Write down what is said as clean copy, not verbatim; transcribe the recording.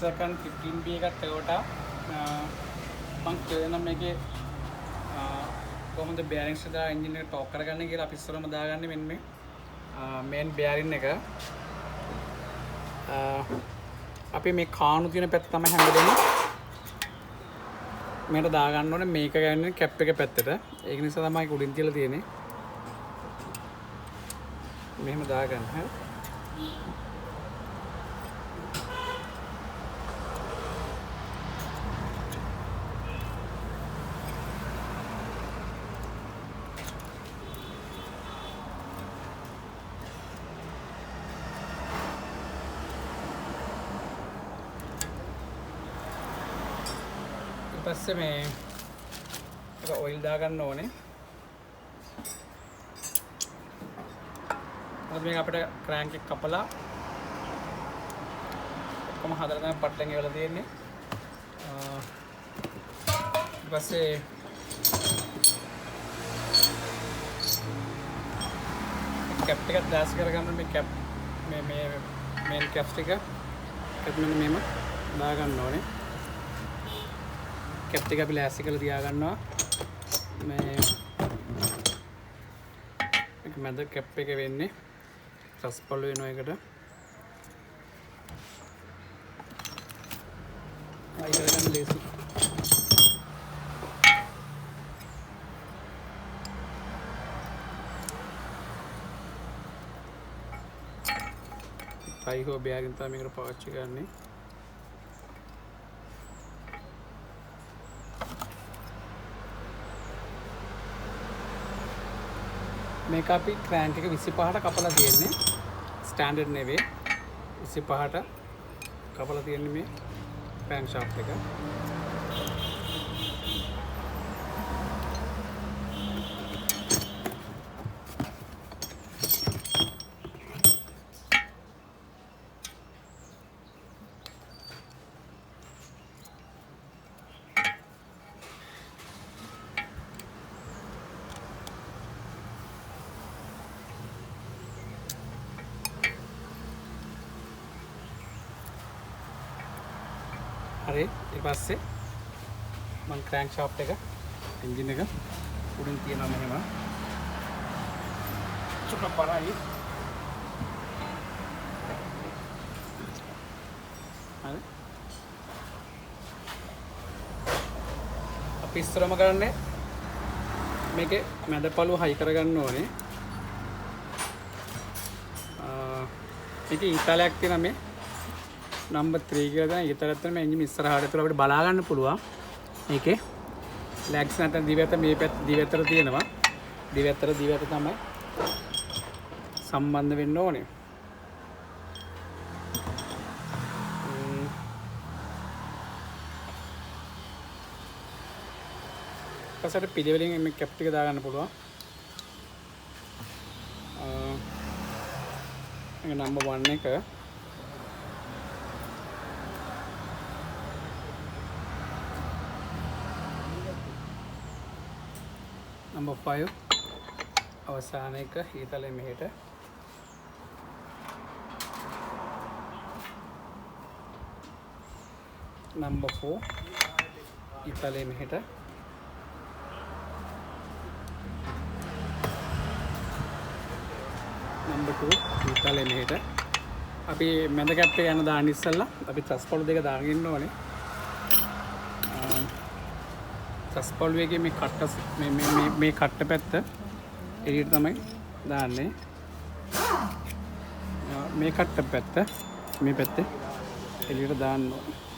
second 15B එකක් Toyota මම කියනවා මේකේ කොහොමද bearings එක දාලා engine එක torque කරගන්නේ කියලා අපි ඉස්සරම දාගන්නේ මෙන්න මේ main bearing එක අපි මේ කාණු තියෙන පැත්ත තමයි හැමදේම මේකට දාගන්න ඕනේ මේක ගන්නේ කැප් එක පැත්තට ඒක නිසා තමයි උඩින් තියලා තියෙන්නේ මෙහෙම දාගන්න හරි පස්සේ මේ ඒක ඔයිල් දාගන්න ඕනේ. මොකද මේක අපිට ක්‍රෑන්ක් එක කපලා ඔක්කොම හදලා තමයි පට්ටෙන් එවලා තියෙන්නේ. ඊට පස්සේ කැප් එක දාස් කරගන්න මේ කැප් මේ මේන් කැප්ස් ටික ඒත් මෙන්න මෙහෙම දාගන්න ඕනේ. කැප් එක අපි ලෑස්ති කරලා තියාගන්නවා මේක මැද කැප් එක වෙන්නේ රස්පල් වෙනවා එකට ආයි කරගන්න ලේසි පයිහෝ බෑගින් තමයි මේකට පාවිච්චි කරන්නේ මේක අපි ක්‍රෑන්ක් එක 25ට කපලා තියෙන්නේ ස්ටෑන්ඩඩ් නෙවෙයි 25ට කපලා තියෙන්නේ මේ ක්‍රෑන්ක් ෂාෆ්ට් එක හරි ඊට පස්සේ මම ක්‍රෑන්ක් ෂාෆ්ට් එක එන්ජින් එක උඩින් තියනවා මෙහෙම චුට්ටක් පරයි හරි අපි ඉස්සරම කරන්නේ මේකේ මැද පළුව හයි කරගන්න ඕනේ මේකේ ඉතාලයක් තියෙන මේ නම්බර් 3 කියලා දැන් ඊතරත් තමයි එන්ජින් ඉස්සරහට ඒතර අපිට බලා ගන්න පුළුවන් මේකේ ලැග්ස් නැත්නම් දිවැත මේ පැත්ත දිවැතට තියෙනවා දිවැතට තමයි සම්බන්ධ වෙන්න ඕනේ ඊපස්සට පිළිවෙලින් මේ කැප් ටික දාගන්න පුළුවන් මේක නම්බර් 1 එක number 5 අවසාන එක ඊතලෙ මෙහෙට number 4 ඊතලෙ මෙහෙට number 2 ඊතලෙ මෙහෙට අපි මැද කැප් එක යන දාන්න ඉස්සෙල්ලා අපි ත්‍රස්පොල් දෙක දාගෙන ඕනේ ත්‍රස්පොල්ුවේ මේ කට්ට මේ කට්ට පැත්ත එළියට තමයි දාන්නේ මේ කට්ට පැත්ත මේ පැත්තේ එළියට දාන්න ඕනේ